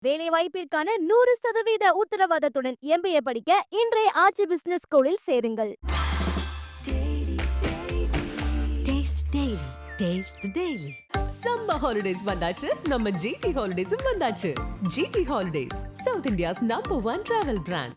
வேலை வாய்ப்பிற்கான 100% உத்தரவாதத்துடன் MBA படிக்க இன்றைய ஆச்சி பிசினஸ் ஸ்கூலில் சேருங்கள். சம்மர் ஹாலிடேஸ் வந்தாச்சு, நம்ம ஜிடி ஹாலிடேஸும் வந்தாச்சு. GT holidays, South India's number 1 travel brand.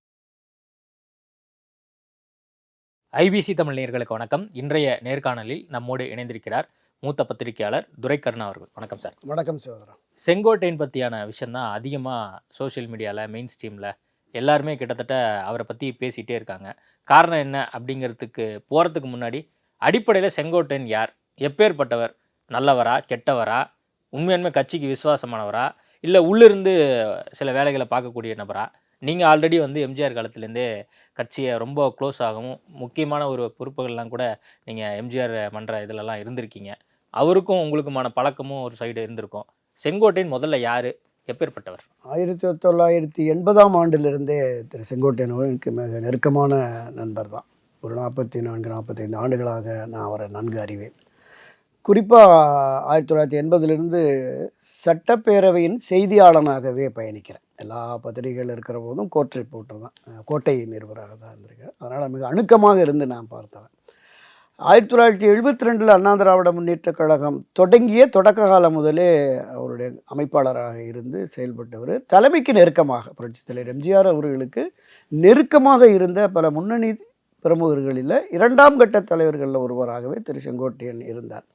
IBC Tamil நேயர்களுக்கு வணக்கம். இன்றைய நேர்காணலில் நம்மோடு இணைந்திருக்கிறார் மூத்த பத்திரிகையாளர் துரைக்கருணா அவர்கள். வணக்கம் சார். வணக்கம் சகோதரா. செங்கோட்டையன் பற்றியான விஷயந்தான் அதிகமாக சோஷியல் மீடியாவில் மெயின் ஸ்ட்ரீமில் எல்லாருமே கிட்டத்தட்ட அவரை பற்றி பேசிகிட்டே இருக்காங்க. காரணம் என்ன அப்படிங்கிறதுக்கு போகிறதுக்கு முன்னாடி அடிப்படையில் செங்கோட்டையன் யார், எப்பேற்பட்டவர், நல்லவரா கெட்டவரா, உண்மையாலுமே கட்சிக்கு விசுவாசமானவரா, இல்லை உள்ளிருந்து சில வேலைகளை பார்க்கக்கூடிய நபரா? நீங்கள் ஆல்ரெடி எம்ஜிஆர் காலத்துலேருந்தே கட்சியை ரொம்ப க்ளோஸ் ஆகவும் முக்கியமான ஒரு பொறுப்புகள்லாம் கூட நீங்கள் எம்ஜிஆர் மன்ற இதிலெல்லாம் இருந்திருக்கீங்க. அவருக்கும் உங்களுக்குமான பழக்கமும் ஒரு சைடு இருந்திருக்கும். செங்கோட்டையன் முதல்ல யார், எப்பேற்பட்டவர்? 1980ஆம் ஆண்டிலிருந்தே திரு செங்கோட்டையன் எனக்கு மிக நெருக்கமான நண்பர் தான். ஒரு 44-45 ஆண்டுகளாக நான் அவரை நன்கு அறிவேன். குறிப்பாக 1980லிருந்து சட்டப்பேரவையின் செய்தியாளனாகவே பயணிக்கிறேன். எல்லா பத்திரிகைகள் இருக்கிற போதும் கோர்ட் ரிப்போர்ட்டர் தான், கோட்டை நிருபராக தான் இருந்திருக்கேன். அதனால் மிக அணுக்கமாக இருந்து நான் பார்த்தவன். 1972 அண்ணா திராவிட முன்னேற்ற கழகம் தொடங்கிய தொடக்க காலம் முதலே அவருடைய அமைப்பாளராக இருந்து செயல்பட்டவர். தலைமைக்கு நெருக்கமாக, புரட்சித் தலைவர் எம்ஜிஆர் அவர்களுக்கு நெருக்கமாக இருந்த பல முன்னணி பிரமுகர்களில் 2ஆம் கட்ட தலைவர்களில் ஒருவராகவே திரு செங்கோட்டையன் இருந்தார்.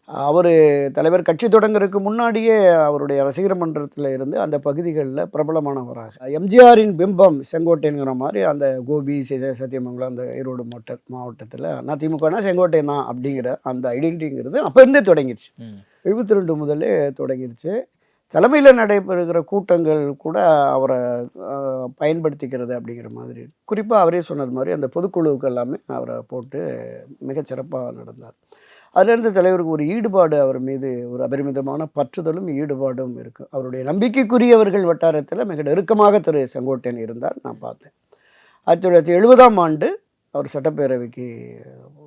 அவர் தலைவர் கட்சி தொடங்குறதுக்கு முன்னாடியே அவருடைய ரசிகர் மன்றத்தில் இருந்து அந்த பகுதிகளில் பிரபலமானவராக, எம்ஜிஆரின் பிம்பம் செங்கோட்டையன்கிற மாதிரி அந்த கோபி, சத்தியமங்கலம், அந்த ஈரோடு மாவட்டத்தில் அதிமுகனா செங்கோட்டையன் தான் அப்படிங்கிற அந்த ஐடென்டிட்டிங்கிறது அப்போ இருந்தே தொடங்கிடுச்சு. 72 முதலே தொடங்கிடுச்சு. தலைமையில் நடைபெறுகிற கூட்டங்கள் கூட அவரை பயன்படுத்திக்கிறது அப்படிங்கிற மாதிரி. குறிப்பாக அவரே சொன்னது மாதிரி அந்த பொதுக்குழுவுக்கு எல்லாமே அவரை போட்டு மிகச்சிறப்பாக நடந்தார். அதிலிருந்து தலைவருக்கு ஒரு ஈடுபாடு, அவர் மீது ஒரு அபரிமிதமான பற்றுதலும் ஈடுபாடும் இருக்குது. அவருடைய நம்பிக்கைக்குரியவர்கள் வட்டாரத்தில் மிக நெருக்கமாக திரு செங்கோட்டையன் இருந்தார், நான் பார்த்தேன். 1970ஆம் ஆண்டு அவர் சட்டப்பேரவைக்கு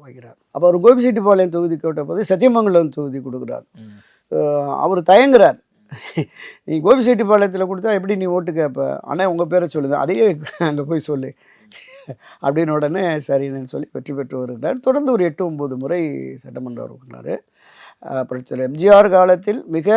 வைக்கிறார். அப்போ அவர் கோபிச்செட்டிப்பாளையம் தொகுதி கேட்ட போது சத்தியமங்கலம் தொகுதி கொடுக்குறார். அவர் தயங்குறார். நீ கோபிச்செட்டிப்பாளையத்தில் கொடுத்தா எப்படி நீ ஓட்டு கேட்ப, ஆனால் உங்கள் பேரை சொல்லுது, அதையே அங்கே போய் சொல்லு அப்படின்னு உடனே சரின்னு சொல்லி வெற்றி பெற்று வருகிறார். தொடர்ந்து ஒரு 8-9 முறை சட்டமன்ற உறுப்பினர். புரட்சித் எம்ஜிஆர் காலத்தில் மிக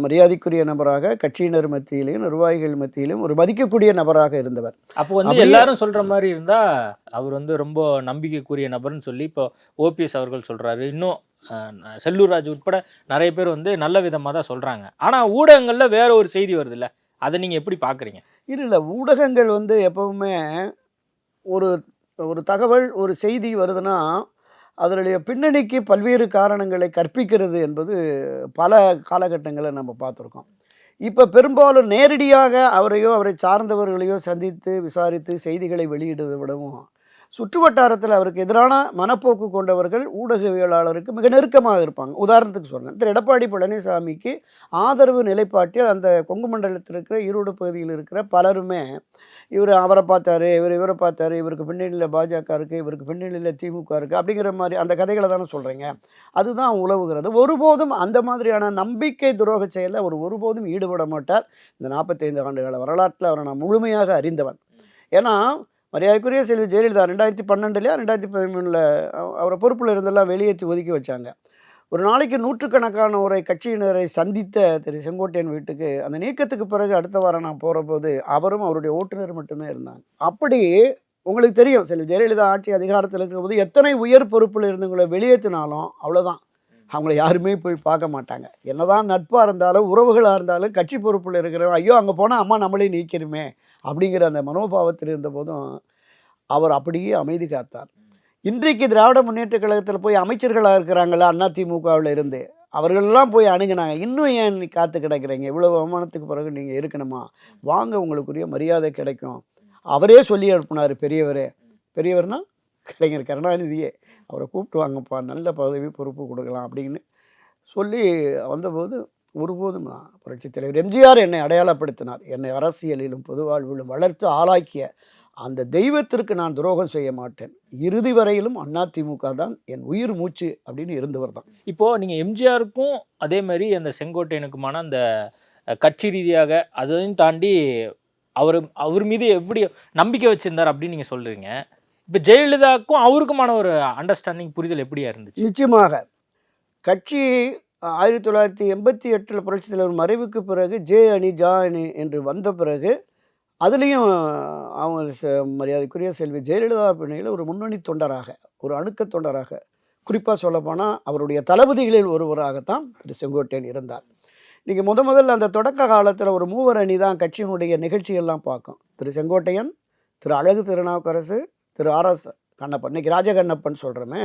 மரியாதைக்குரிய நபராக, கட்சியினர் மத்தியிலையும் நிர்வாகிகள் மத்தியிலும் ஒரு மதிக்கக்கூடிய நபராக இருந்தவர். அப்போ எல்லாரும் சொல்கிற மாதிரி இருந்தால் அவர் ரொம்ப நம்பிக்கைக்குரிய நபர்னு சொல்லி இப்போ ஓபிஎஸ் அவர்கள் சொல்கிறாரு. இன்னும் செல்லூர் ராஜு உட்பட நிறைய பேர் நல்ல விதமாக தான் சொல்கிறாங்க. ஆனால் ஊடகங்களில் வேற ஒரு செய்தி வருது இல்லை, அதை நீங்கள் எப்படி பார்க்குறீங்க? இல்லை, ஊடகங்கள் எப்பவுமே ஒரு தகவல், ஒரு செய்தி வருதுன்னா அதனுடைய பின்னணிக்கு பல்வேறு காரணங்களை கற்பிக்கிறது என்பது பல காலகட்டங்களை நம்ம பார்த்துருக்கோம். இப்போ பெரும்பாலும் நேரடியாக அவரையோ அவரை சார்ந்தவர்களையோ சந்தித்து விசாரித்து செய்திகளை வெளியிடுவதை விடவும் சுற்று வட்டாரத்தில் அவருக்கு எதிரான மனப்போக்கு கொண்டவர்கள் ஊடகவியலாளருக்கு மிக நெருக்கமாக இருப்பாங்க. உதாரணத்துக்கு சொன்னேன், திரு எடப்பாடி பழனிசாமிக்கு ஆதரவு நிலைப்பாட்டில் அந்த கொங்கு மண்டலத்தில் இருக்கிற ஈரோடு பகுதியில் இருக்கிற பலருமே இவர் அவரை பார்த்தாரு, இவரை பார்த்தாரு, இவருக்கு பின்னணியில் பாஜக இருக்குது, இவருக்கு பின்னணியில் திமுக இருக்குது அப்படிங்கிற மாதிரி அந்த கதைகளை தானே சொல்கிறீங்க. அதுதான் உலவுகிறது. ஒருபோதும் அந்த மாதிரியான நம்பிக்கை துரோக செயலில் அவர் ஒருபோதும் ஈடுபட மாட்டார். இந்த 45 ஆண்டுகால வரலாற்றில் அவரை நான் முழுமையாக அறிந்தவன். ஏன்னா மரியாதைக்குரிய செல்வி ஜெயலலிதா 2012 2013 அவரை பொறுப்பில் இருந்தெல்லாம் வெளியேற்றி ஒதுக்கி வச்சாங்க. ஒரு நாளைக்கு நூற்றுக்கணக்கான ஒரு கட்சியினரை சந்தித்த திரு செங்கோட்டையன் வீட்டுக்கு அந்த நீக்கத்துக்கு பிறகு அடுத்த வாரம் நான் போகிற போது அவரும் அவருடைய ஓட்டுநர் மட்டும்தான் இருந்தாங்க. அப்படி உங்களுக்கு தெரியும், செல்வி ஜெயலலிதா ஆட்சி அதிகாரத்தில் இருக்கிற போது எத்தனை உயர் பொறுப்பில் இருந்தவங்களை வெளியேற்றினாலும் அவ்வளோதான், அவங்கள யாருமே போய் பார்க்க மாட்டாங்க. என்னதான் நட்பாக இருந்தாலும் உறவுகளாக இருந்தாலும் கட்சி பொறுப்பில் இருக்கிறவங்க ஐயோ அங்கே போனால் அம்மா நம்மளே நீக்கிறோமே அப்படிங்கிற அந்த மனோபாவத்தில் இருந்த போதும் அவர் அப்படியே அமைதி காத்தார். இன்றைக்கு திராவிட முன்னேற்ற கழகத்தில் போய் அமைச்சர்களாக இருக்கிறாங்களா அதிமுகவில் இருந்து, அவர்களெல்லாம் போய் அணுகினாங்க. இன்னும் ஏன் நீ காத்து கிடக்கிறீங்க, இவ்வளவு அவமானத்துக்கு பிறகு நீங்கள் இருக்கணுமா, வாங்க உங்களுக்குரிய மரியாதை கிடைக்கும். அவரே சொல்லி அனுப்புனார். பெரியவர்னா கலைஞர் கருணாநிதியே அவரை கூப்பிட்டு வாங்கப்பா, நல்ல பதவி பொறுப்பு கொடுக்கலாம் அப்படின்னு சொல்லி வந்தபோது ஒருபோதும் புரட்சித் தலைவர் எம்ஜிஆர் என்னை அடையாளப்படுத்தினார். என்னை அரசியலிலும் பொது வாழ்விலும் வளர்த்து ஆளாக்கிய அந்த தெய்வத்திற்கு நான் துரோகம் செய்ய மாட்டேன், இறுதி வரையிலும் அதிமுக தான் என் உயிர் மூச்சு அப்படின்னு இருந்தவர் தான். இப்போது நீங்கள் எம்ஜிஆருக்கும் அதே மாதிரி அந்த செங்கோட்டையனுக்குமான அந்த கட்சி ரீதியாக அதையும் தாண்டி அவர் மீது எப்படி நம்பிக்கை வச்சிருந்தார் அப்படின்னு நீங்கள் சொல்கிறீங்க. இப்போ ஜெயலலிதாவுக்கும் அவருக்குமான ஒரு அண்டர்ஸ்டாண்டிங் புரிதல் எப்படியா இருந்துச்சு? நிச்சயமாக கட்சி 1988 புரட்சித் தலைவர் மறைவுக்கு பிறகு ஜே அணி ஜா அணி என்று வந்த பிறகு அதுலேயும் அவங்க மரியாதைக்குரிய செல்வி ஜெயலலிதா பின்னையில் ஒரு முன்னணி தொண்டராக, ஒரு அணுக்க தொண்டராக, குறிப்பாக சொல்லப்போனால் அவருடைய தளபதிகளில் ஒருவராகத்தான் திரு செங்கோட்டையன் இருந்தார். நீங்கள் முதல்ல அந்த தொடக்க காலத்தில் ஒரு மூவர் அணி தான் கட்சியினுடைய நிகழ்ச்சிகள்லாம் பார்க்கும். திரு செங்கோட்டையன், திரு அழகு திருநாவுக்கரசு, திரு ஆர்எஸ் கண்ணப்பன், இன்னைக்கு ராஜகண்ணப்பன் சொல்கிறோமே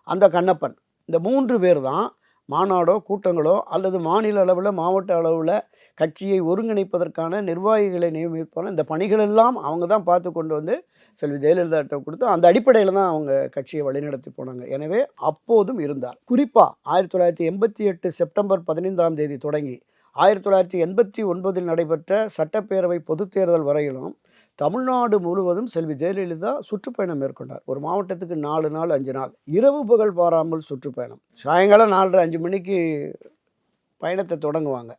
அந்த கண்ணப்பன், இந்த 3 பேர் தான் மாநாடோ கூட்டங்களோ அல்லது மாநில அளவில் மாவட்ட அளவில் கட்சியை ஒருங்கிணைப்பதற்கான நிர்வாகிகளை நியமிப்பான இந்த பணிகளெல்லாம் அவங்க தான் பார்த்து கொண்டு வந்து செல்வி ஜெயலலிதாட்ட கொடுத்து அந்த அடிப்படையில் தான் அவங்க கட்சியை வழிநடத்தி போனாங்க. எனவே அப்போதும் இருந்தார். குறிப்பாக 1988 செப்டம்பர் 15ஆம் தேதி தொடங்கி 1989 நடைபெற்ற சட்டப்பேரவை பொதுத் தேர்தல் வரையிலும் தமிழ்நாடு முழுவதும் செல்வி ஜெயலலிதா சுற்றுப்பயணம் மேற்கொண்டார். ஒரு மாவட்டத்துக்கு 4 நாள் 5 நாள் இரவு பகல் பாராமல் சுற்றுப்பயணம். சாயங்காலம் 4:30 5 மணிக்கு பயணத்தை தொடங்குவாங்க.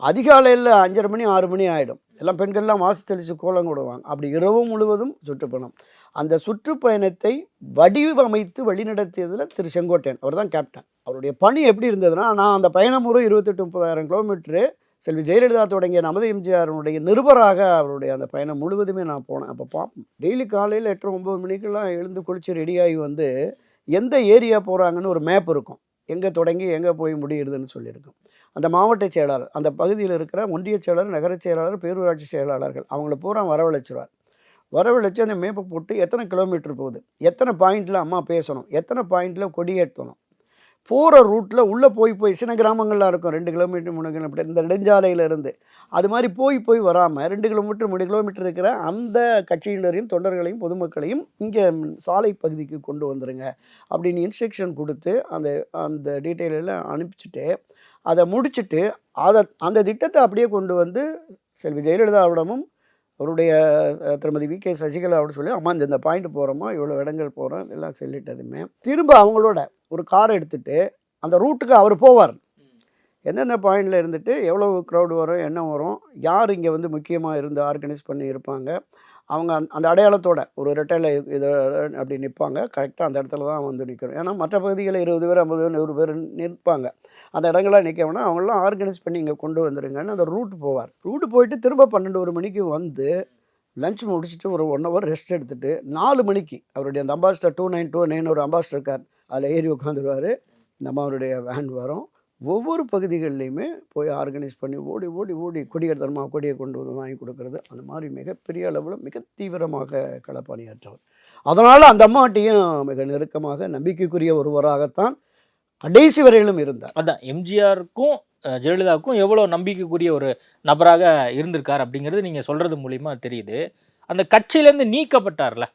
அதிகாலையில் 5:30 மணி 6 மணி ஆகிடும். எல்லாம் பெண்கள்லாம் வாசி தெளித்து கோலம் போடுவாங்க. அப்படி இரவு முழுவதும் சுற்றுப்பயணம். அந்த சுற்றுப்பயணத்தை வடிவமைத்து வழிநடத்தியதில் திரு செங்கோட்டையன் அவர் தான் கேப்டன். அவருடைய பணி எப்படி இருந்ததுன்னா, நான் அந்த பயணம் முறை 28-30,000 கிலோமீட்டரு செல்வி ஜெயலலிதா தொடங்கிய நமது எம்ஜிஆருடைய நிருபராக அவருடைய அந்த பயணம் முழுவதுமே நான் போனேன். அப்போ பார்ப்போம், டெய்லி காலையில் 8-9 மணிக்கெல்லாம் எழுந்து குளிச்சு ரெடியாகி வந்து எந்த ஏரியா போகிறாங்கன்னு ஒரு மேப் இருக்கும். எங்கே தொடங்கி எங்கே போய் முடியுதுன்னு சொல்லியிருக்கோம். அந்த மாவட்ட செயலாளர், அந்த பகுதியில் இருக்கிற ஒன்றிய செயலாளர், நகர செயலாளர், பேரூராட்சி செயலாளர்கள் அவங்கள பூரா வரவழைச்சிருவார். வரவழைச்சு அந்த மேப்பை போட்டு எத்தனை கிலோமீட்டர் போகுது, எத்தனை பாயிண்டில் அம்மா பேசணும், எத்தனை பாயிண்டில் கொடியேற்றணும், போகிற ரூட்டில் உள்ளே போய் சின்ன கிராமங்கள்லாம் இருக்கும் 2 கிலோமீட்டர் 3 கிலோமீட்டர் இந்த நெடுஞ்சாலையிலேருந்து அது மாதிரி போய் வராமல் 2 கிலோமீட்டர் 3 கிலோமீட்டர் இருக்கிற அந்த கட்சியினரையும் தொண்டர்களையும் பொதுமக்களையும் இங்கே சாலை பகுதிக்கு கொண்டு வந்துடுங்க அப்படின்னு இன்ஸ்ட்ரக்ஷன் கொடுத்து அந்த டீட்டெயிலெல்லாம் அனுப்பிச்சிட்டு அதை முடிச்சுட்டு அந்த திட்டத்தை அப்படியே கொண்டு வந்து செல்வி ஜெயலலிதாவிடமும் அவருடைய திருமதி வி.கே. சசிகலாவோட சொல்லி, அம்மா இந்த பாயிண்ட் போகிறோமா, இவ்வளோ இடங்கள் போகிறோம் எல்லாம் சொல்லிட்டதுமே திரும்ப அவங்களோட ஒரு காரை எடுத்துகிட்டு அந்த ரூட்டுக்கு அவர் போவார். எந்தெந்த பாயிண்டில் இருந்துட்டு எவ்வளோ க்ரௌடு வரும், என்ன வரும், யார் இங்கே வந்து முக்கியமாக இருந்து ஆர்கனைஸ் பண்ணி இருப்பாங்க, அவங்க அந்த அடையாளத்தோட ஒரு ரெட்டையில் இதை அப்படி நிற்பாங்க. கரெக்டாக அந்த இடத்துல தான் வந்து நிற்கிறோம். ஏன்னா மற்ற பகுதிகளில் 20 பேர் 50 பேர் 100 பேர் நிற்பாங்க. அந்த இடங்கள்லாம் நிற்க வேணால் அவங்களாம் ஆர்கனைஸ் பண்ணி இங்கே கொண்டு வந்துடுங்கன்னு அந்த ரூட் போவார். ரூட்டு போயிட்டு திரும்ப 12-1 மணிக்கு வந்து லஞ்ச் முடிச்சுட்டு ஒரு 1 ஹவர் ரெஸ்ட் எடுத்துகிட்டு 4 மணிக்கு அவருடைய அந்த அம்பாஸ்டர் 2929 ஒரு அம்பாஸ்டர் கார் அதில் ஏறி உட்காந்துருவார். இந்த அம்மாவுடைய வேன் வரும். ஒவ்வொரு பகுதிகள்லையுமே போய் ஆர்கனைஸ் பண்ணி ஓடி கொடியேற்றமா கொடியை கொண்டு வந்து வாங்கி கொடுக்கறது, அந்த மாதிரி மிகப்பெரிய அளவில் மிக தீவிரமாக களப்பணியாற்றவர். அதனால் அந்த அம்மாட்டையும் மிக நெருக்கமாக நம்பிக்கைக்குரிய ஒருவராகத்தான் கடைசி வரையிலும் இருந்தார். அதான் எம்ஜிஆருக்கும் ஜெயலலிதாவுக்கும் எவ்வளோ நம்பிக்கைக்குரிய ஒரு நபராக இருந்திருக்கார் அப்படிங்கிறது நீங்கள் சொல்கிறது மூலிமா தெரியுது. அந்த கட்சியிலேருந்து நீக்கப்பட்டார்ல,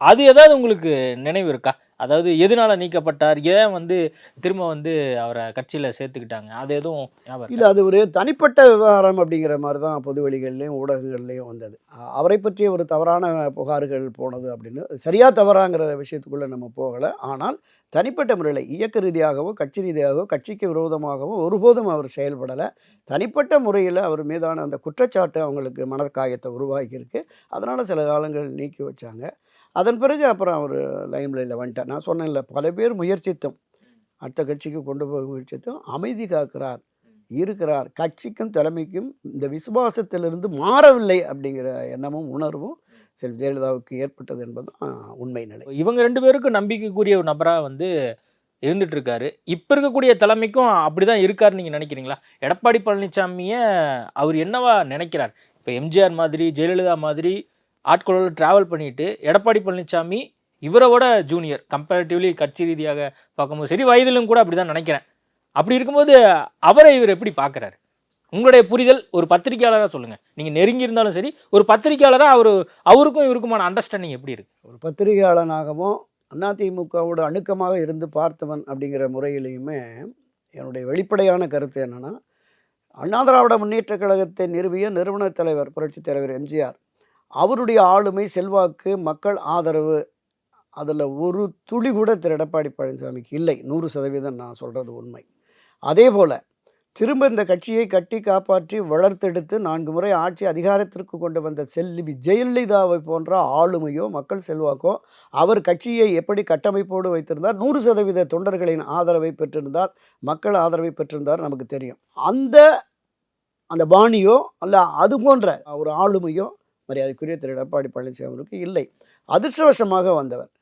அது ஏதாவது உங்களுக்கு நினைவு இருக்கா? அதாவது எதனால நீக்கப்பட்டார், ஏன் வந்து திரும்ப வந்து அவரை கட்சியில் சேர்த்துக்கிட்டாங்க, அது எதுவும் ஞாபகம் இல்லை, அது ஒரு தனிப்பட்ட விவகாரம் அப்படிங்கிற மாதிரி தான் பொது வெளிகள்லையும் ஊடகங்கள்லையும் வந்தது. அவரை பற்றிய ஒரு தவறான புகார்கள் போனது அப்படின்னு, சரியாக தவறாங்கிற விஷயத்துக்குள்ளே நம்ம போகலை. ஆனால் தனிப்பட்ட முறையில் இயக்க ரீதியாகவோ கட்சி ரீதியாகவோ கட்சிக்கு விரோதமாகவோ ஒருபோதும் அவர் செயல்படலை. தனிப்பட்ட முறையில் அவர் மீதான அந்த குற்றச்சாட்டு அவங்களுக்கு மனக்காயத்தை உருவாக்கியிருக்கு. அதனால் சில காலங்கள் நீக்கி வச்சாங்க. அதன் பிறகு அப்புறம் அவர் லைம்லைனில் வந்துட்டார். நான் சொன்னேன்ல, பல பேர் முயற்சித்தும் அடுத்த கட்சிக்கு கொண்டு போக முயற்சித்தும் அமைதி காக்கிறார், இருக்கிறார். கட்சிக்கும் தலைமைக்கும் இந்த விசுவாசத்திலிருந்து மாறவில்லை அப்படிங்கிற எண்ணமும் உணர்வும் செல்வி ஜெயலலிதாவுக்கு ஏற்பட்டது என்பது உண்மை நிலை. இவங்க 2 பேருக்கும் நம்பிக்கைக்குரிய ஒரு நபராக வந்து இருந்துட்டு இருக்காரு. இப்போ இருக்கக்கூடிய தலைமைக்கும் அப்படிதான் இருக்காருன்னு நீங்கள் நினைக்கிறீங்களா? எடப்பாடி பழனிசாமியை அவர் என்னவா நினைக்கிறார்? இப்போ எம்ஜிஆர் மாதிரி ஜெயலலிதா மாதிரி ஆட்களோடு ட்ராவல் பண்ணிட்டு எடப்பாடி பழனிசாமி இவரோட ஜூனியர் கம்பேரிட்டிவ்லி கட்சி ரீதியாக பார்க்கும்போது சரி, வயதிலும் கூட அப்படி தான் நினைக்கிறேன். அப்படி இருக்கும்போது அவரை இவர் எப்படி பார்க்குறாரு? உங்களுடைய புரிதல் ஒரு பத்திரிகையாளராக சொல்லுங்கள். நீங்கள் நெருங்கி இருந்தாலும் சரி, ஒரு பத்திரிகையாளராக அவருக்கும் இவருக்குமான அண்டர்ஸ்டாண்டிங் எப்படி இருக்குது? ஒரு பத்திரிகையாளனாகவும் அதிமுகவோட அணுக்கமாக இருந்து பார்த்தவன் அப்படிங்கிற முறையிலையுமே என்னுடைய வெளிப்படையான கருத்து என்னென்னா, அண்ணா திராவிட முன்னேற்ற கழகத்தை நிறுவிய நிறுவன தலைவர் புரட்சித் தலைவர் எம்ஜிஆர், அவருடைய ஆளுமை, செல்வாக்கு, மக்கள் ஆதரவு அதில் ஒரு துளி கூட திரு எடப்பாடி பழனிசாமிக்கு இல்லை. 100% நான் சொல்கிறது உண்மை. அதே போல் திரும்ப இந்த கட்சியை கட்டி காப்பாற்றி வளர்த்தெடுத்து 4 முறை ஆட்சி அதிகாரத்திற்கு கொண்டு வந்த செல்வி ஜெயலலிதாவை போன்ற ஆளுமையோ மக்கள் செல்வாக்கோ அவர் கட்சியை எப்படி கட்டமைப்போடு வைத்திருந்தார், 100% தொண்டர்களின் ஆதரவை பெற்றிருந்தார், மக்கள் ஆதரவை பெற்றிருந்தார் நமக்கு தெரியும். அந்த அந்த பாணியோ அல்ல அது போன்ற ஒரு ஆளுமையோ மரியாதைக்குரிய திரு எடப்பாடி பழனிசாமி அவருக்கு இல்லை. அதிர்ஷ்டவசமாக வந்தவர்.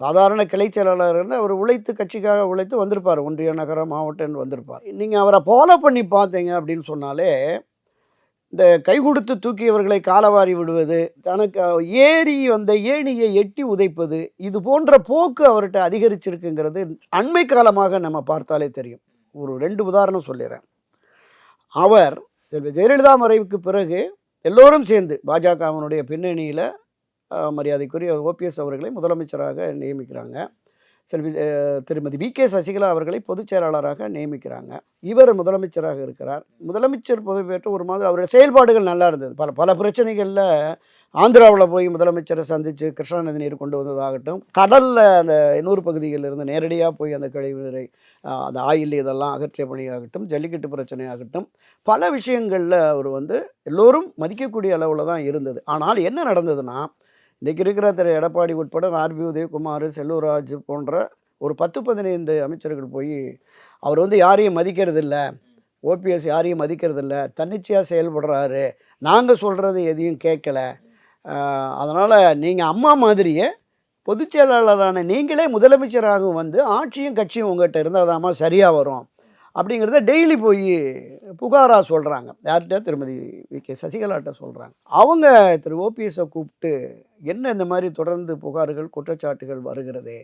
சாதாரண கிளை செயலாளர் இருந்து அவர் உழைத்து கட்சிக்காக உழைத்து வந்திருப்பார். ஒன்றிய நகர மாவட்டம்னு வந்திருப்பார். நீங்கள் அவரை ஃபாலோ பண்ணி பார்த்தீங்க அப்படின்னு சொன்னாலே இந்த கை கொடுத்து தூக்கியவர்களை காலவாரி விடுவது, தனக்கு ஏறி வந்த ஏணியை எட்டி உதைப்பது, இது போன்ற போக்கு அவர்கிட்ட அதிகரிச்சிருக்குங்கிறது அண்மை காலமாக நம்ம பார்த்தாலே தெரியும். ஒரு 2 உதாரணம் சொல்லிடுறேன். அவர் செல்வி ஜெயலலிதா மறைவுக்கு பிறகு எல்லோரும் சேர்ந்து பாஜகவினுடைய பின்னணியில் மரியாதைக்குரிய ஓபிஎஸ் அவர்களை முதலமைச்சராக நியமிக்கிறாங்க. திருமதி வி.கே. சசிகலா அவர்களை பொதுச் செயலாளராக நியமிக்கிறாங்க. இவர் முதலமைச்சராக இருக்கிறார். முதலமைச்சர் பொறுப்பேற்று ஒரு மாதிரி அவருடைய செயல்பாடுகள் நல்லா இருந்தது. பல பிரச்சனைகளில் ஆந்திராவில் போய் முதலமைச்சரை சந்தித்து கிருஷ்ணாநதி நீர் கொண்டு வந்ததாகட்டும், கடலில் அந்த 100 பகுதிகளிலிருந்து நேரடியாக போய் அந்த கழிவு நீரை அந்த ஆயில் இதெல்லாம் அகற்றிய பணியாகட்டும், ஜல்லிக்கட்டு பிரச்சனையாகட்டும், பல விஷயங்களில் அவர் எல்லோரும் மதிக்கக்கூடிய அளவில் தான் இருந்தது. ஆனால் என்ன நடந்ததுன்னா, இன்றைக்கி இருக்கிற திரு எடப்பாடி உட்பட ஆர்பி உதயகுமார், செல்லூர்ராஜ் போன்ற ஒரு 10-15 அமைச்சர்கள் போய் அவர் யாரையும் மதிக்கிறதில்ல, ஓபிஎஸ் யாரையும் மதிக்கிறதில்ல, தன்னிச்சையாக செயல்படுறாரு, நாங்கள் சொல்கிறது எதையும் கேட்கல, அதனால் நீங்கள் அம்மா மாதிரியே பொதுச் செயலாளரான நீங்களே முதலமைச்சராகவும் ஆட்சியும் கட்சியும் உங்கள்கிட்ட இருந்தால் தாம்மா சரியாக வரும் அப்படிங்கிறத டெய்லி போய் புகாராக சொல்கிறாங்க. யார்கிட்ட? திருமதி வி.கே. சசிகலாட்ட சொல்கிறாங்க. அவங்க திரு ஓபிஎஸை கூப்பிட்டு, என்ன இந்த மாதிரி தொடர்ந்து புகார்கள் குற்றச்சாட்டுகள் வருகிறதே,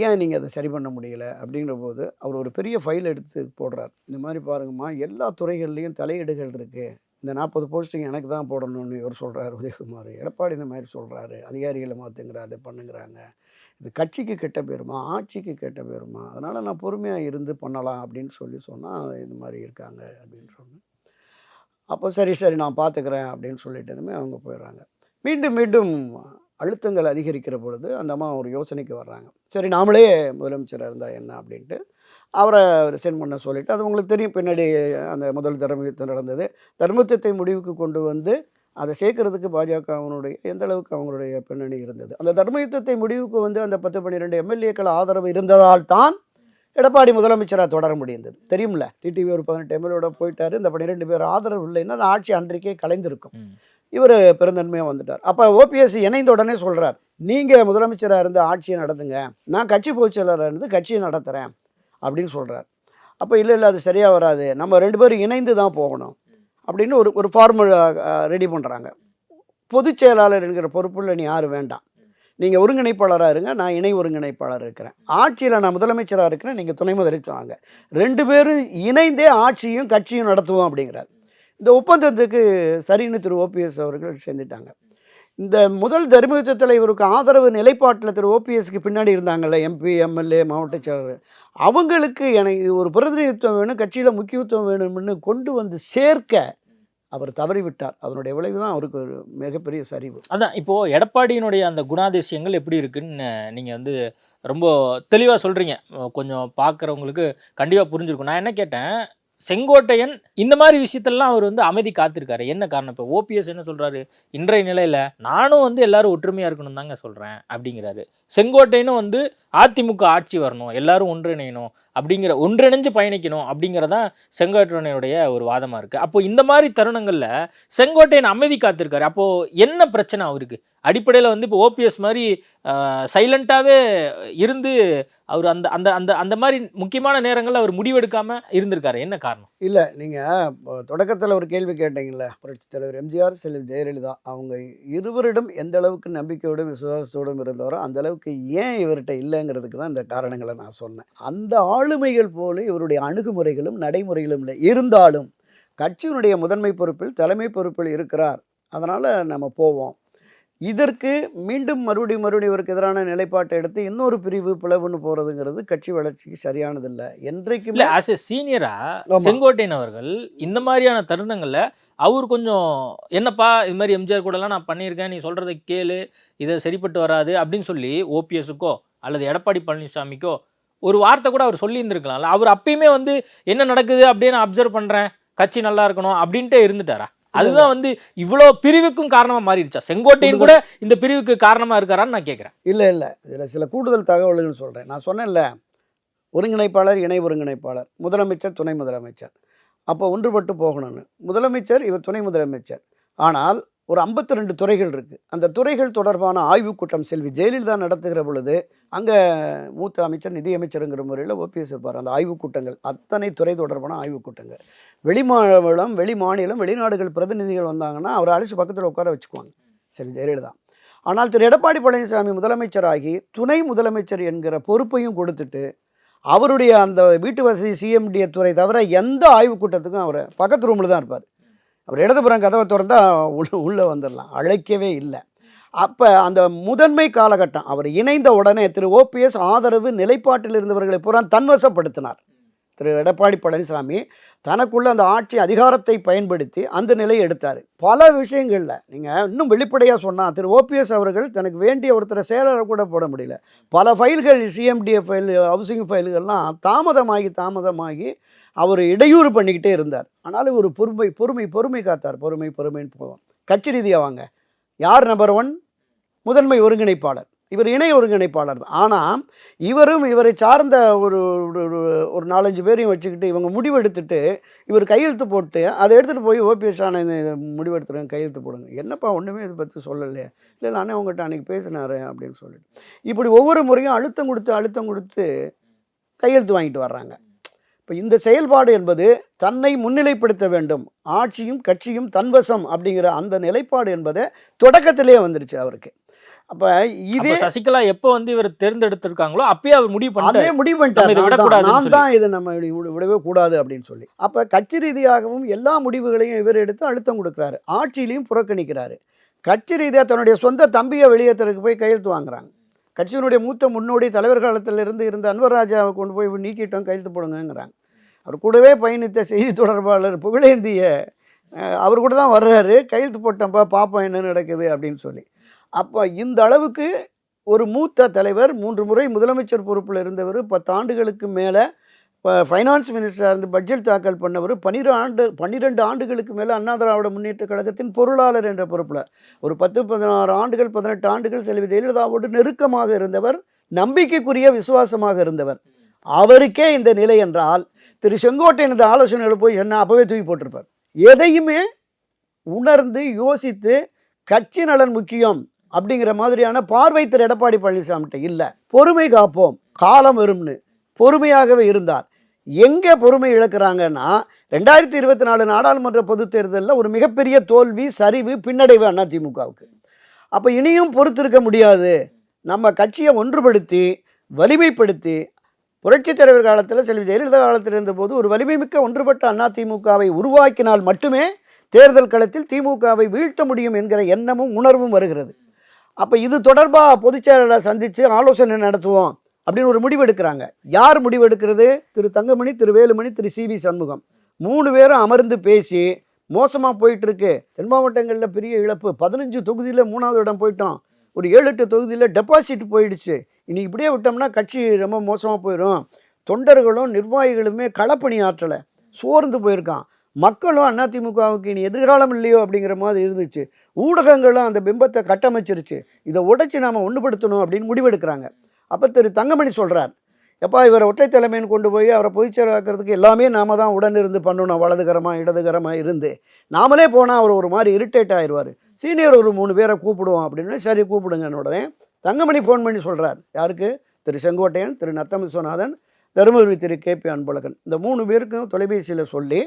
ஏன் நீங்கள் அதை சரி பண்ண முடியல அப்படிங்கிற போது அவர் ஒரு பெரிய ஃபைல் எடுத்து போடுறார். இந்த மாதிரி பாருங்கம்மா, எல்லா துறைகள்லேயும் தலையீடுகள் இருக்குது, இந்த 40 போஸ்டிங் எனக்கு தான் போடணும்னு இவர் சொல்கிறார் உதயகுமார். எடப்பாடி இந்த மாதிரி சொல்கிறாரு, அதிகாரிகளை மாற்றுங்கிறாரு, பண்ணுங்கிறாங்க. இது கட்சிக்கு கெட்ட பேருமா, ஆட்சிக்கு கெட்ட பேருமா, அதனால் நான் பொறுமையாக இருந்து பண்ணலாம் அப்படின்னு சொன்னால் இது மாதிரி இருக்காங்க அப்படின்னு சொன்னேன். அப்போ சரி நான் பார்த்துக்கிறேன் அப்படின்னு சொல்லிட்டதுமே அவங்க போயிடுறாங்க. மீண்டும் அழுத்தங்கள் அதிகரிக்கிற பொழுது அந்த அம்மா ஒரு யோசனைக்கு வர்றாங்க. சரி நாமளே முதலமைச்சராக இருந்தால் என்ன அப்படின்ட்டு அவரை ரிசைன் பண்ண சொல்லிவிட்டு, அது உங்களுக்கு தெரியும் பின்னாடி அந்த முதல் தர்மயுத்தம் நடந்தது. தர்மயுத்தத்தை முடிவுக்கு கொண்டு அதை சேர்க்கறதுக்கு பாஜகவினுடைய எந்த அளவுக்கு அவங்களுடைய பின்னணி இருந்தது. அந்த தர்மயுத்தத்தை முடிவுக்கு அந்த 10-12 எம்எல்ஏக்கள் ஆதரவு இருந்ததால் தான் எடப்பாடி முதலமைச்சராக தொடர முடிந்தது. தெரியும்ல, டிடிவி ஒரு 18 எம்எல்ஏட போயிட்டார். இந்த 12 பேர் ஆதரவு இல்லைன்னா அந்த ஆட்சி அன்றைக்கே கலைந்திருக்கும். இவர் பெருந்தன்மையாக வந்துட்டார். அப்போ ஓபிஎஸ் இணைந்த உடனே சொல்கிறார், நீங்கள் முதலமைச்சராக இருந்து ஆட்சியை நடத்துங்க, நான் கட்சி பொதுச் செயலாளராக இருந்து கட்சியை நடத்துகிறேன் அப்படின்னு சொல்கிறார். அப்போ இல்லை அது சரியாக வராது, நம்ம 2 பேரும் இணைந்து தான் போகணும் அப்படின்னு ஒரு ஃபார்முலா ரெடி பண்ணுறாங்க. பொதுச் செயலாளர் என்கிற பொறுப்பில் நீ யாரும் வேண்டாம், நீங்கள் ஒருங்கிணைப்பாளராக இருங்க, நான் இணை ஒருங்கிணைப்பாளர் இருக்கிறேன், ஆட்சியில் நான் முதலமைச்சராக இருக்கிறேன், நீங்கள் துணை முதலமைச்சர் வாங்க, 2 பேரும் இணைந்தே ஆட்சியும் கட்சியும் நடத்துவோம் அப்படிங்கிறார். இந்த ஒப்பந்தத்துக்கு சரின்னு திரு ஓபிஎஸ் அவர்கள் சேர்ந்துட்டாங்க. இந்த முதல் தர்மயுத்தத்தில் இவருக்கு ஆதரவு நிலைப்பாட்டில் திரு ஓபிஎஸ்க்கு பின்னாடி இருந்தாங்கல்ல எம்பி, எம்எல்ஏ, மாவட்ட செயலாளர், அவங்களுக்கு எனக்கு ஒரு பிரதிநிதித்துவம் வேணும், கட்சியில் முக்கியத்துவம் வேணும்னு கொண்டு சேர்க்க அவர் தவறிவிட்டார். அதனுடைய விளைவு தான் அவருக்கு ஒரு மிகப்பெரிய சரிவு. அதான் இப்போது எடப்பாடியினுடைய அந்த குணாதிசயங்கள் எப்படி இருக்குன்னு நீங்கள் ரொம்ப தெளிவாக சொல்கிறீங்க. கொஞ்சம் பார்க்குறவங்களுக்கு கண்டிப்பாக புரிஞ்சிருக்கும். நான் என்ன கேட்டேன், செங்கோட்டையன் இந்த மாதிரி விஷயத்தெல்லாம் அவர் அமைதி காத்திருக்காரு. என்ன காரணம்? இப்போ ஓபிஎஸ் என்ன சொல்கிறாரு, இன்றைய நிலையில் நானும் எல்லாரும் ஒற்றுமையாக இருக்கணும் தாங்க சொல்கிறேன் அப்படிங்கிறாரு. செங்கோட்டையனும் அதிமுக ஆட்சி வரணும், எல்லாரும் ஒன்றிணையணும் அப்படிங்கிற, ஒன்றிணைஞ்சு பயணிக்கணும் அப்படிங்கிறதான் செங்கோட்டையனுடைய ஒரு வாதமாக இருக்குது. அப்போது இந்த மாதிரி தருணங்களில் செங்கோட்டையன் அமைதி காத்திருக்காரு. அப்போது என்ன பிரச்சனை அவருக்கு? அடிப்படையில் இப்போ ஓபிஎஸ் மாதிரி சைலண்ட்டாகவே இருந்து அவர் அந்த அந்த அந்த அந்த மாதிரி முக்கியமான நேரங்களில் அவர் முடிவெடுக்காமல் இருந்திருக்காரு. என்ன காரணம்? இல்லை, நீங்கள் தொடக்கத்தில் ஒரு கேள்வி கேட்டீங்களே, புரட்சித் தலைவர் எம்ஜிஆர், செல்வி ஜெயலலிதா அவங்க இருவரிடம் எந்த அளவுக்கு நம்பிக்கையோடும் விசுவாசத்தோடும் இருந்தவரோ அந்த அளவுக்கு ஏன் இவர்கிட்ட இல்லைங்கிறதுக்கு தான் இந்த காரணங்களை நான் சொன்னேன். அந்த ஆளுமைகள் போல இவருடைய அணுகுமுறைகளும் நடைமுறைகளும் இல்லை. இருந்தாலும் கட்சியினுடைய முதன்மை பொறுப்பில் தலைமை பொறுப்பில் இருக்கிறார், அதனால் நம்ம போவோம். இதற்கு மீண்டும் மறுபடியும் இவருக்கு எதிரான நிலைப்பாட்டை எடுத்து இன்னொரு பிரிவு பிளவுன்னு போகிறதுங்கிறது கட்சி வளர்ச்சிக்கு சரியானதில்லை. என்றைக்குமே ஆஸ் எ சீனியராக செங்கோட்டையன் அவர்கள் இந்த மாதிரியான தருணங்களில் அவர் கொஞ்சம் என்னப்பா இது மாதிரி எம்ஜிஆர் கூடலாம் நான் பண்ணியிருக்கேன், நீ சொல்கிறத கேளு, இதை சரிப்பட்டு வராது அப்படின்னு சொல்லி ஓபிஎஸ்க்கோ அல்லது எடப்பாடி பழனிசாமிக்கோ ஒரு வார்த்தை கூட அவர் சொல்லியிருந்திருக்கலாம்ல. அவர் அப்பயுமே வந்து என்ன நடக்குது அப்படியே நான் அப்சர்வ் பண்றேன், கட்சி நல்லா இருக்கணும் அப்படின்ட்டே இருந்துட்டாரா? அதுதான் வந்து இவ்வளோ பிரிவுக்கும் காரணமா மாறிடுச்சா? செங்கோட்டையன் கூட இந்த பிரிவுக்கு காரணமா இருக்காரான்னு நான் கேட்குறேன். இல்லை இல்லை, இதில் சில கூடுதல் தகவல்கள் சொல்கிறேன். நான் சொன்னேன்ல, ஒருங்கிணைப்பாளர், இணை ஒருங்கிணைப்பாளர், முதலமைச்சர், துணை முதலமைச்சர். அப்போ ஒன்றுபட்டு போகணும்னு. முதலமைச்சர், இவர் துணை முதலமைச்சர். ஆனால் ஒரு 52 துறைகள் இருக்குது. அந்த துறைகள் தொடர்பான ஆய்வுக் கூட்டம் செல்வி ஜெயலலிதா நடத்துகிற பொழுது, அங்கே மூத்த அமைச்சர், நிதியமைச்சருங்கிற முறையில் ஓபிஎஸ் இருப்பார். அந்த ஆய்வுக் கூட்டங்கள் அத்தனை துறை தொடர்பான ஆய்வுக் கூட்டங்கள். வெளிமாநிலம், வெளி மாநிலம், வெளிநாடுகள் பிரதிநிதிகள் வந்தாங்கன்னா அவரை அழைச்சி பக்கத்தில் உட்கார வச்சுக்குவாங்க செல்வி ஜெயலலிதா. ஆனால் திரு எடப்பாடி பழனிசாமி முதலமைச்சராகி துணை முதலமைச்சர் என்கிற பொறுப்பையும் கொடுத்துட்டு, அவருடைய அந்த வீட்டு வசதி சிஎம்டிஏ துறை தவிர எந்த ஆய்வுக் கூட்டத்துக்கும் அவர் பக்கத்து ரூமில் தான் இருப்பார். அவர் இடதுபுறம் கதவை திறந்தா உள்ளே வந்துடலாம், அழைக்கவே இல்லை. அப்போ அந்த முதன்மை காலகட்டம் அவர் இணைந்த உடனே திரு ஓபிஎஸ் ஆதரவு நிலைப்பாட்டில் இருந்தவர்களை பூரா தன்வசப்படுத்தினார். திரு எடப்பாடி பழனிசாமி தனக்குள்ள அந்த ஆட்சி அதிகாரத்தை பயன்படுத்தி அந்த நிலையை எடுத்தார். பல விஷயங்களில் நீங்கள் இன்னும் வெளிப்படையாக சொன்னால், திரு ஓபிஎஸ் அவர்கள் தனக்கு வேண்டிய ஒருத்தரை செயலரை கூட போட முடியல. பல ஃபைல்கள், சிஎம்டிஏ ஃபைல், ஹவுசிங் ஃபைல்கள்லாம் தாமதமாகி அவர் இடையூறு பண்ணிக்கிட்டே இருந்தார். ஆனாலும் ஒரு பொறுமை காத்தார். பொறுமைன்னு போவோம். கட்சி ரீதியாக வாங்க, யார் நம்பர் 1? முதன்மை ஒருங்கிணைப்பாளர். இவர் இணை ஒருங்கிணைப்பாளர் தான். ஆனால் இவரும் இவரை சார்ந்த ஒரு 4-5 பேரையும் வச்சுக்கிட்டு இவங்க முடிவெடுத்துட்டு இவர் கையெழுத்து போட்டு அதை எடுத்துகிட்டு போய் ஓபிஎஸ் முடிவெடுத்துருங்க, கையெழுத்து போடுங்க. என்னப்பா ஒன்றுமே இதை பற்றி சொல்லலையே. இல்லை நானே உங்கள்கிட்ட அன்றைக்கி பேசினார் அப்படின்னு சொல்லிட்டு இப்படி ஒவ்வொரு முறையும் அழுத்தம் கொடுத்து கையெழுத்து வாங்கிட்டு வர்றாங்க. இப்போ இந்த செயல்பாடு என்பது தன்னை முன்னிலைப்படுத்த வேண்டும், ஆட்சியும் கட்சியும் தன்வசம் அப்படிங்கிற அந்த நிலைப்பாடு என்பதை தொடக்கத்திலே வந்துருச்சு அவருக்கு. அப்போ இதே சசிகலா எப்போ வந்து இவர் தேர்ந்தெடுத்திருக்காங்களோ அப்பயே அவர் முடிவு பண்ணிட்டார், நான் தான் இதை நம்ம விடவே கூடாது அப்படின்னு சொல்லி. அப்போ கட்சி ரீதியாகவும் எல்லா முடிவுகளையும் இவர் எடுத்து அழுத்தம் கொடுக்குறாரு, ஆட்சியிலையும் புறக்கணிக்கிறாரு. கட்சி ரீதியாக தன்னுடைய சொந்த தம்பியை வெளியேற்றதுக்கு போய் கையெழுத்து வாங்குறாங்க. கட்சியினுடைய மூத்த முன்னோடி தலைவர் காலத்திலிருந்து இருந்த அன்வர் ராஜாவை கொண்டு போய் நீக்கிட்டோம், கையெழுத்து போடுங்கிறாங்க. அவர் கூடவே பயணித்த செய்தி தொடர்பாளர் புகழேந்திய அவர் கூட தான் வர்றாரு, கையெழுத்து போட்டோம்ப்பா பார்ப்போம் என்ன நடக்குது அப்படின்னு சொல்லி. அப்போ இந்த அளவுக்கு ஒரு மூத்த தலைவர், 3 முறை முதலமைச்சர் பொறுப்பில் இருந்தவர், 10 ஆண்டுகளுக்கு மேலே ஃபைனான்ஸ் மினிஸ்டராக இருந்து பட்ஜெட் தாக்கல் பண்ணவர், 12 ஆண்டுகளுக்கு மேலே அண்ணா திராவிட முன்னேற்ற கழகத்தின் பொருளாளர் என்ற பொறுப்பில் ஒரு 10-16 ஆண்டுகள் 18 ஆண்டுகள் செல்வி ஜெயலலிதாவோடு நெருக்கமாக இருந்தவர், நம்பிக்கைக்குரிய விசுவாசமாக இருந்தவர். அவருக்கே இந்த நிலை என்றால் திரு செங்கோட்டையன் இந்த ஆலோசனைகள் போய் என்ன அப்போவே தூக்கி போட்டிருப்பார். எதையுமே உணர்ந்து யோசித்து கட்சி நலன் முக்கியம் அப்படிங்கிற மாதிரியான பார்வை திரு எடப்பாடி பழனிசாமிகிட்ட இல்லை. பொறுமை காப்போம், காலம் வரும்னு பொறுமையாகவே இருந்தார். எங்கே பொறுமை இழக்கிறாங்கன்னா 2024 நாடாளுமன்ற பொதுத் தேர்தலில் ஒரு மிகப்பெரிய தோல்வி, சரிவு, பின்னடைவு அதிமுகவுக்கு. அப்போ இனியும் பொறுத்திருக்க முடியாது, நம்ம கட்சியை ஒன்றுபடுத்தி வலிமைப்படுத்தி, புரட்சித் தலைவர் காலத்தில் செல்வி ஜெயலலிதா காலத்தில் இருந்தபோது ஒரு வலிமைமிக்க ஒன்றுபட்ட அதிமுகவை உருவாக்கினால் மட்டுமே தேர்தல் களத்தில் திமுகவை வீழ்த்த முடியும் என்கிற எண்ணமும் உணர்வும் வருகிறது. அப்போ இது தொடர்பாக பொதுச்செயலாளரை சந்தித்து ஆலோசனை நடத்துவோம் அப்படின்னு ஒரு முடிவு எடுக்கிறாங்க. யார் முடிவு எடுக்கிறது? திரு தங்கமணி, திரு வேலுமணி, திரு சிவி சண்முகம் 3 பேரும் அமர்ந்து பேசி, மோசமாக போயிட்டுருக்கு, தென் மாவட்டங்களில் பெரிய இழப்பு, 15 தொகுதியில் 3வது இடம் போயிட்டோம், ஒரு 7-8 தொகுதியில் டெபாசிட் போயிடுச்சு, இனி இப்படியே விட்டோம்னா கட்சி ரொம்ப மோசமாக போயிடும், தொண்டர்களும் நிர்வாகிகளுமே களப்பணி ஆற்றலை, சோர்ந்து போயிருக்கான், மக்களும் அதிமுகவுக்கு இனி எதிர்காலம் இல்லையோ அப்படிங்கிற மாதிரி இருந்துச்சு, ஊடகங்களும் அந்த பிம்பத்தை கட்டமைச்சிருச்சு, இதை உடைச்சி நாம் ஒன்றுபடுத்தணும் அப்படின்னு முடிவெடுக்கிறாங்க. அப்போ திரு தங்கமணி சொல்கிறார், எப்பா இவரை ஒற்றை தலைமைன்னு கொண்டு போய் அவரை பொதுச்செயலாக்கிறதுக்கு எல்லாமே நாம் தான் உடன் இருந்து பண்ணணும், வலதுகரமாக இடதுகரமாக இருந்து, நாமளே போனால் அவர் ஒரு மாதிரி இரிட்டேட் ஆயிடுவார், சீனியர் ஒரு 3 பேரை கூப்பிடுவோம் அப்படின்னு. சரி கூப்பிடுங்கன்னு உடனே தங்கமணி ஃபோன் பண்ணி சொல்கிறார். யாருக்கு? திரு செங்கோட்டையன், திரு நத்தம் விஸ்வநாதன், தருமபுரி திரு கேபி அன்பழகன், இந்த 3 பேருக்கும் தொலைபேசியில் சொல்லி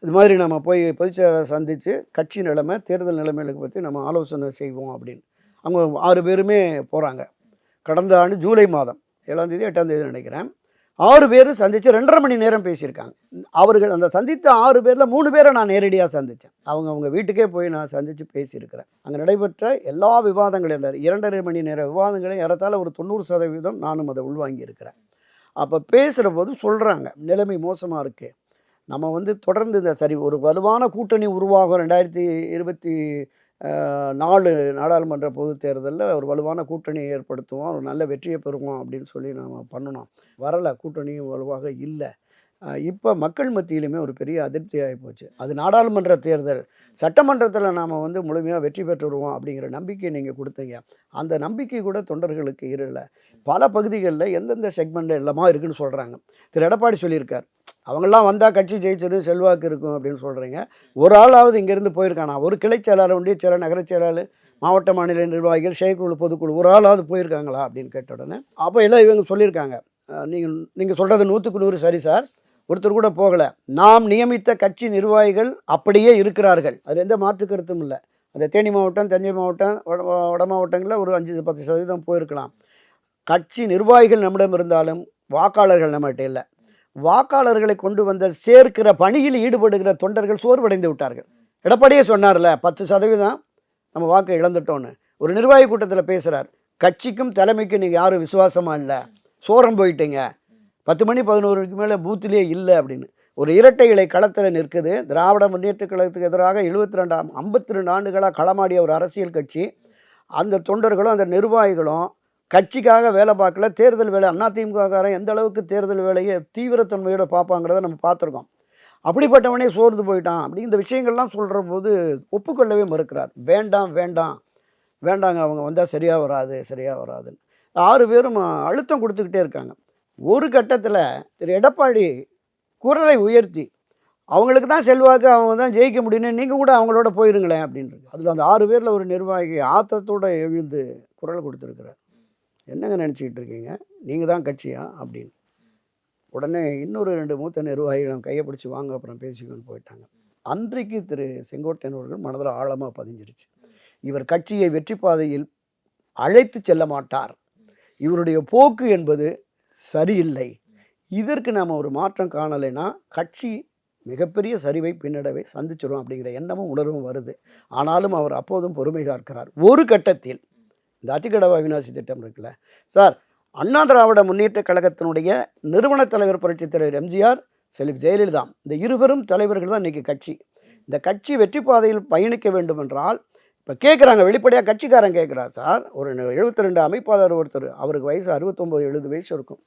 இது மாதிரி நம்ம போய் பொதுச்செயலாளர் சந்தித்து கட்சி நிலைமை, தேர்தல் நிலைமைகளுக்கு பற்றி நம்ம ஆலோசனை செய்வோம் அப்படின்னு. அவங்க 6 பேருமே போகிறாங்க. கடந்த ஆண்டு ஜூலை மாதம் 7ஆம் தேதி 8ஆம் தேதி நினைக்கிறேன், 6 பேரும் சந்தித்து 2.5 மணி நேரம் பேசியிருக்காங்க. அவர்கள் அந்த சந்தித்த 6 பேரில் 3 பேரை நான் நேரடியாக சந்தித்தேன். அவங்க வீட்டுக்கே போய் நான் சந்தித்து பேசியிருக்கிறேன். அங்கே நடைபெற்ற எல்லா விவாதங்களையும், அந்த 2.5 மணி நேர விவாதங்களையும் ஏறத்தாழ ஒரு 90% நானும் அதை உள்வாங்கி அப்போ பேசுகிற போது சொல்கிறாங்க, நிலைமை மோசமாக இருக்குது, நம்ம தொடர்ந்து இந்த சரி ஒரு வலுவான கூட்டணி உருவாகும் 2024 4 நாடாளுமன்ற பொதுத் தேர்தலில் ஒரு வலுவான கூட்டணியை ஏற்படுத்துவோம், ஒரு நல்ல வெற்றியை பெறுவோம் அப்படின்னு சொல்லி நம்ம பண்ணினோம். வரலை, கூட்டணியும் வலுவாக இல்லை. இப்போ மக்கள் மத்தியிலுமே ஒரு பெரிய அதிருப்தி ஆகிப்போச்சு. அது நாடாளுமன்ற தேர்தல், சட்டமன்றத்தில் நாம் வந்து முழுமையாக வெற்றி பெற்றுருவோம் அப்படிங்கிற நம்பிக்கை நீங்கள் கொடுத்தீங்க. அந்த நம்பிக்கை கூட தொண்டர்களுக்கு இல்லை. பல பகுதிகளில் எந்தெந்த செக்மெண்ட்டில் எல்லாமா இருக்குன்னு சொல்கிறாங்க. திரு எடப்பாடி சொல்லியிருக்கார், அவங்கெல்லாம் வந்தால் கட்சி ஜெயிச்சது செல்வாக்கு இருக்கும் அப்படின்னு சொல்கிறீங்க. ஒரு ஆளாவது இங்கேருந்து போயிருக்கானா? ஒரு கிளை செயலாளர், ஒன்றிய செயலாளர், நகர செயலாளர், மாவட்ட மாநில நிர்வாகிகள், செயற்குழு, பொதுக்குழு ஒரு ஆளாவது போயிருக்காங்களா அப்படின்னு கேட்ட உடனே அப்போ எல்லாம் இவங்க சொல்லியிருக்காங்க, நீங்கள் சொல்கிறது 100க்கு 100 சரி சார், ஒருத்தர் கூட போகலை. நாம் நியமித்த கட்சி நிர்வாகிகள் அப்படியே இருக்கிறார்கள், அதில் எந்த மாற்று கருத்தும் இல்லை. அந்த தேனி மாவட்டம், தஞ்சை மாவட்டம், வட மாவட்டங்களில் ஒரு 5-10% போயிருக்கலாம். கட்சி நிர்வாகிகள் நம்மிடம் இருந்தாலும் வாக்காளர்கள் நம்மகிட்ட இல்லை. வாக்காளர்களை கொண்டு வந்த சேர்க்கிற பணியில் ஈடுபடுகிற தொண்டர்கள் சோர்வடைந்து விட்டார்கள். எடப்பாடியே சொன்னார்ல, 10% நம்ம வாக்கு இழந்துட்டோன்னு. ஒரு நிர்வாகி கூட்டத்தில் பேசுகிறார், கட்சிக்கும் தலைமைக்கும் நீங்கள் யாரும் விசுவாசமாக இல்லை, சோரம் போயிட்டீங்க, 10 மணி 11 மேலே பூத்திலே இல்லை அப்படின்னு. ஒரு இரட்டை இலை களத்தில் நிற்குது. திராவிட முன்னேற்ற கழகத்துக்கு எதிராக 52 ஆண்டுகளாக களமாடிய ஒரு அரசியல் கட்சி. அந்த தொண்டர்களும் அந்த நிர்வாகிகளும் கட்சிக்காக வேலை பார்க்கல, தேர்தல் வேலை. அதிமுககாரன் எந்த அளவுக்கு தேர்தல் வேலையை தீவிரத்தன்மையோடு பார்ப்பாங்கிறத நம்ம பார்த்துருக்கோம். அப்படிப்பட்டவனே சோர்ந்து போயிட்டான் அப்படி இந்த விஷயங்கள்லாம் சொல்கிற போது ஒப்புக்கொள்ளவே மறுக்கிறார். வேண்டாம் வேண்டாம் வேண்டாங்க, அவங்க வந்தால் சரியாக வராதுன்னு 6 பேரும் அழுத்தம் கொடுத்துக்கிட்டே இருக்காங்க. ஒரு கட்டத்தில் திரு எடப்பாடி குரலை உயர்த்தி, அவங்களுக்கு தான் செல்வாக்கு, அவங்க தான் ஜெயிக்க முடியும்னு, நீங்கள் கூட அவங்களோட போயிருங்களேன் அப்படின்றது. அதில் அந்த 6 பேரில் ஒரு நிர்வாகி ஆத்திரத்தோடு எழுந்து குரல் கொடுத்துருக்குறார். என்னங்க நினச்சிக்கிட்டு இருக்கீங்க, நீங்கள் தான் கட்சியா அப்படின்னு. உடனே இன்னொரு 2 மூத்த நிர்வாகிகள் கையை பிடிச்சி வாங்க, அப்புறம் பேசிக்கணும்னு போயிட்டாங்க. அன்றைக்கு திரு செங்கோட்டையன் அவர்கள் மனதில் ஆழமாக பதிஞ்சிருச்சு, இவர் கட்சியை வெற்றி பாதையில் அழைத்து செல்ல மாட்டார், இவருடைய போக்கு என்பது சரியில்லை, இதற்கு நாம் ஒரு மாற்றம் காணலைன்னா கட்சி மிகப்பெரிய சரிவை பின்னடைவை சந்திச்சிடும் அப்படிங்கிற எண்ணமும் உணர்வும் வருது. ஆனாலும் அவர் அப்போதும் பொறுமை காக்கிறார். ஒரு கட்டத்தில் இந்த அத்திக்கடவு அவிநாசி திட்டம் இருக்குல்ல சார், அண்ணா திராவிட முன்னேற்ற கழகத்தினுடைய நிறுவன தலைவர் புரட்சித் தலைவர் எம்ஜிஆர், செல்வி ஜெயலலிதா, இந்த இருவரும் தலைவர்கள் தான் இன்றைக்கி கட்சி. இந்த கட்சி வெற்றி பாதையில் பயணிக்க வேண்டும் என்றால் இப்போ கேட்குறாங்க, வெளிப்படையாக கட்சிக்காரன் கேட்குறார் சார். ஒரு 72 அமைப்பாளர் ஒருத்தர், அவருக்கு வயசு 69-70 வயசு இருக்கும்,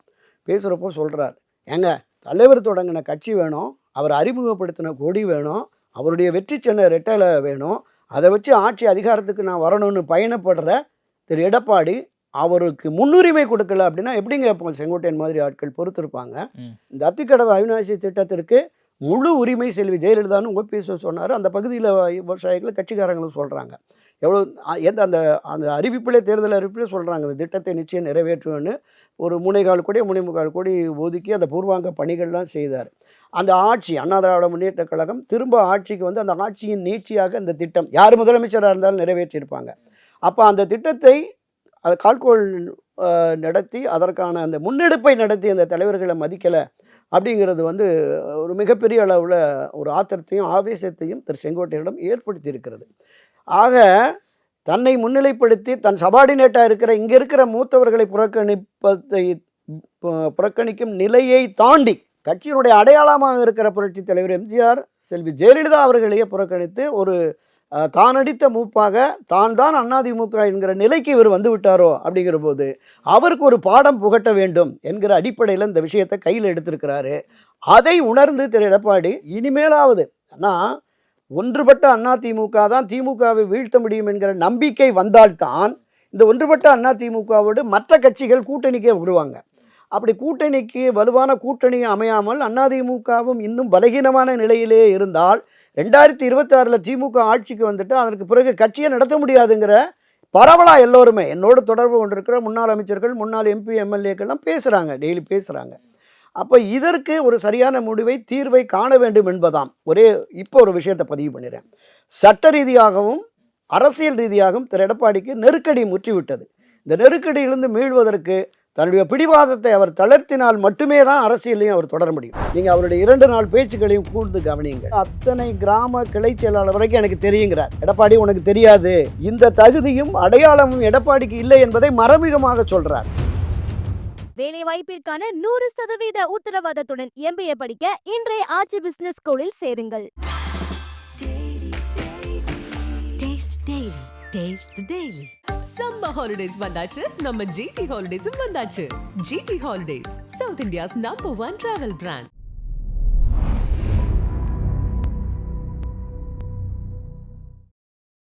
பேசுகிறப்போ சொல்கிறார், ஏங்க தலைவர் தொடங்கின கட்சி வேணும், அவர் அறிமுகப்படுத்தின கொடி வேணும், அவருடைய வெற்றி சின்ன ரெட்டையில வேணும், அதை வச்சு ஆட்சி அதிகாரத்துக்கு நான் வரணும்னு பயணப்படுற திரு எடப்பாடி அவருக்கு முன்னுரிமை கொடுக்கல அப்படின்னா எப்படிங்க இப்போ செங்கோட்டையன் மாதிரி ஆட்கள் பொறுத்திருப்பாங்க? இந்த அத்திக்கடவு அவிநாசி திட்டத்திற்கு முழு உரிமை செல்வி ஜெயலலிதான்னு ஓபிஎஸ் சொன்னார். அந்த பகுதியில் விவசாயிகள் கட்சிக்காரங்களும் சொல்கிறாங்க. எவ்வளோ எந்த அந்த அந்த அறிவிப்பிலே, தேர்தல் அறிவிப்பிலே சொல்கிறாங்க, இந்த திட்டத்தை நிச்சயம் நிறைவேற்றுவேன்னு. ஒரு 3.25 கோடி 3.25 கோடி ஒதுக்கி அந்த பூர்வாங்க பணிகள்லாம் செய்தார். அந்த ஆட்சி, அண்ணா திராவிட முன்னேற்ற கழகம் திரும்ப ஆட்சிக்கு வந்து அந்த ஆட்சியின் நீட்சியாக இந்த திட்டம் யார் முதலமைச்சராக இருந்தாலும் நிறைவேற்றியிருப்பாங்க. அப்போ அந்த திட்டத்தை அதை கால்கோள் நடத்தி அதற்கான அந்த முன்னெடுப்பை நடத்தி அந்த தலைவர்களை மதிக்கலை அப்படிங்கிறது வந்து ஒரு மிகப்பெரிய அளவில் ஒரு ஆத்திரத்தையும் ஆவேசத்தையும் திரு செங்கோட்டையனிடம் ஏற்படுத்தி இருக்கிறது. ஆக தன்னை முன்னிலைப்படுத்தி தன் சபார்டினேட்டாக இருக்கிற இங்கே இருக்கிற மூத்தவர்களை புறக்கணிக்கும் நிலையை தாண்டி கட்சியினுடைய அடையாளமாக இருக்கிற புரட்சித் தலைவர் எம்ஜிஆர், செல்வி ஜெயலலிதா அவர்களையே புறக்கணித்து ஒரு தான் அடித்த மூப்பாக தான் தான் அதிமுக என்கிற நிலைக்கு இவர் வந்து விட்டாரோ அப்படிங்கிற போது அவருக்கு ஒரு பாடம் புகட்ட வேண்டும் என்கிற அடிப்படையில் இந்த விஷயத்தை கையில் எடுத்திருக்கிறாரு. அதை உணர்ந்து திரு எடப்பாடி இனிமேலாவது, ஆனால் ஒன்றுபட்ட அதிமுக தான் திமுகவை வீழ்த்த முடியும் என்கிற நம்பிக்கை வந்தால்தான் இந்த ஒன்றுபட்ட அதிமுகவோடு மற்ற கட்சிகள் கூட்டணிக்கே வருவாங்க. அப்படி கூட்டணிக்கு வலுவான கூட்டணி அமையாமல் அதிமுகவும் இன்னும் பலகீனமான நிலையிலே இருந்தால் 2026 திமுக ஆட்சிக்கு வந்துட்டு அதற்கு பிறகு கட்சியை நடத்த முடியாதுங்கிற பரவலாக எல்லோருமே என்னோடு தொடர்பு கொண்டிருக்கிற முன்னாள் அமைச்சர்கள், முன்னாள் எம்பி, எம்எல்ஏக்கள்லாம் பேசுகிறாங்க, டெய்லி பேசுகிறாங்க. அப்போ இதற்கு ஒரு சரியான முடிவை, தீர்வை காண வேண்டும் என்பதாம். இப்போ ஒரு விஷயத்தை பதிவு பண்ணிடுறேன். சட்ட ரீதியாகவும் அரசியல் ரீதியாகவும் திரு எடப்பாடிக்கு நெருக்கடி முற்றிவிட்டது. இந்த நெருக்கடியிலிருந்து மீள்வதற்கு தன்னுடைய பிடிவாதத்தை அவர் தளர்த்தினால் மட்டுமே தான் அரசியலையும் அவர் தொடர முடியும். நீங்கள் அவருடைய 2 நாள் பேச்சுக்களையும் கூர்ந்து கவனியுங்க. அத்தனை கிராம கிளை செயலாளர் வரைக்கும் எனக்கு தெரியுங்கிறார். எடப்பாடி உனக்கு தெரியாது, இந்த தகுதியும் அடையாளமும் எடப்பாடிக்கு இல்லை என்பதை மறைமுகமாக சொல்றார். வேலை வாய்ப்பிற்கான 100% உத்தரவாதத்துடன் MBA படிக்க இன்றைய ஆச்சி பிசினஸ் ஸ்கூலில் சேருங்கள். Taste Daily. Taste the Daily. Summer holidays வந்தாச்சு நம்ம GT Holidays வந்தாச்சு. GT Holidays, South India's #1 travel brand.